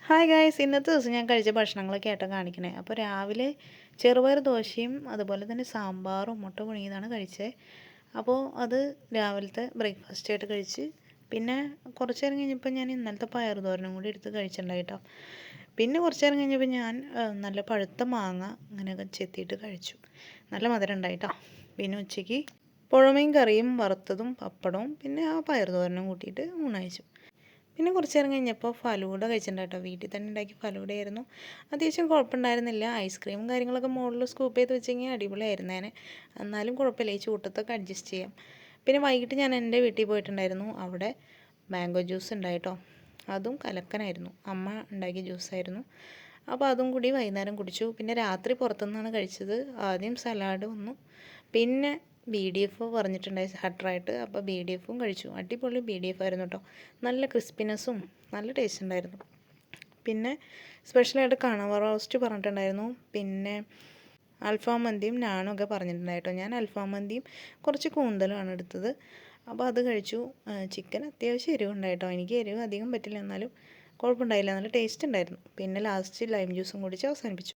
Hi guys, ഇന്നത്തെ ദിവസം ഞാൻ കഴിച്ച ഭക്ഷണങ്ങളൊക്കെ ആയിട്ടാണ് കാണിക്കണേ. അപ്പോൾ രാവിലെ ചെറുപയർ ദോശയും അതുപോലെ തന്നെ സാമ്പാറും മുട്ട പുഴുങ്ങിയതാണ് കഴിച്ചത്. അപ്പോൾ അത് രാവിലത്തെ ബ്രേക്ക്ഫാസ്റ്റ് ആയിട്ട് കഴിച്ച് പിന്നെ കുറച്ച് നേരം കഴിഞ്ഞപ്പോൾ ഞാൻ ഇന്നലത്തെ പയർ തോരനും കൂടി എടുത്ത് കഴിച്ചിട്ടുണ്ടായി കേട്ടോ. പിന്നെ കുറച്ച് നേരം കഴിഞ്ഞപ്പോൾ ഞാൻ നല്ല പഴുത്ത മാങ്ങ അങ്ങനെയൊക്കെ ചെത്തിയിട്ട് കഴിച്ചു. നല്ല മധുരം ഉണ്ടായി കേട്ടോ. പിന്നെ ഉച്ചയ്ക്ക് പുഴമീൻ കറിയും വറുത്തതും പപ്പടവും പിന്നെ ആ പയർ തോരനും കൂട്ടിയിട്ട് ഊണഴിച്ചു. പിന്നെ കുറച്ച് നേരം കഴിഞ്ഞപ്പോൾ ഫലൂഡ കഴിച്ചിട്ടുണ്ട് കേട്ടോ. വീട്ടിൽ തന്നെ ഉണ്ടാക്കിയ ഫലൂഡയായിരുന്നു. അത്യാവശ്യം കുഴപ്പമുണ്ടായിരുന്നില്ല. ഐസ്ക്രീമും കാര്യങ്ങളൊക്കെ മുകളിൽ സ്കൂപ്പ് ചെയ്ത് വെച്ചെങ്കിൽ അടിപൊളിയായിരുന്നേനെ. എന്നാലും കുഴപ്പമില്ല, ഈ ചൂട്ടത്തൊക്കെ അഡ്ജസ്റ്റ് ചെയ്യാം. പിന്നെ വൈകിട്ട് ഞാൻ എൻ്റെ വീട്ടിൽ പോയിട്ടുണ്ടായിരുന്നു. അവിടെ മാംഗോ ജ്യൂസ് ഉണ്ടായിട്ടോ. അതും കലക്കനായിരുന്നു. അമ്മ ഉണ്ടാക്കിയ ജ്യൂസായിരുന്നു. അപ്പോൾ അതും കൂടി വൈകുന്നേരം കുടിച്ചു. പിന്നെ രാത്രി പുറത്തുനിന്നാണ് കഴിച്ചത്. ആദ്യം സലാഡ് വന്നു, പിന്നെ BDF പറഞ്ഞിട്ടുണ്ടായി ഹട്ടറായിട്ട്. അപ്പോൾ BDFും കഴിച്ചു. അടിപൊളി BDF ആയിരുന്നു കേട്ടോ. നല്ല ക്രിസ്പിനെസ്സും നല്ല ടേസ്റ്റ് ഉണ്ടായിരുന്നു. പിന്നെ സ്പെഷ്യലായിട്ട് കണവ റോസ്റ്റ് പറഞ്ഞിട്ടുണ്ടായിരുന്നു. പിന്നെ അൽഫാം മന്തിയും നാനും ഒക്കെ പറഞ്ഞിട്ടുണ്ടായിട്ടോ. ഞാൻ അൽഫാം മന്തിയും കുറച്ച് കൂന്തലുമാണ് എടുത്തത്. അപ്പോൾ അത് കഴിച്ചു. ചിക്കൻ അത്യാവശ്യം എരിവുണ്ടായിട്ടോ. എനിക്ക് എരിവ് അധികം പറ്റില്ല, എന്നാലും കുഴപ്പമുണ്ടായില്ല, നല്ല ടേസ്റ്റ് ഉണ്ടായിരുന്നു. പിന്നെ ലാസ്റ്റ് ലൈം ജ്യൂസും കുടിച്ച് അവസാനിപ്പിച്ചു.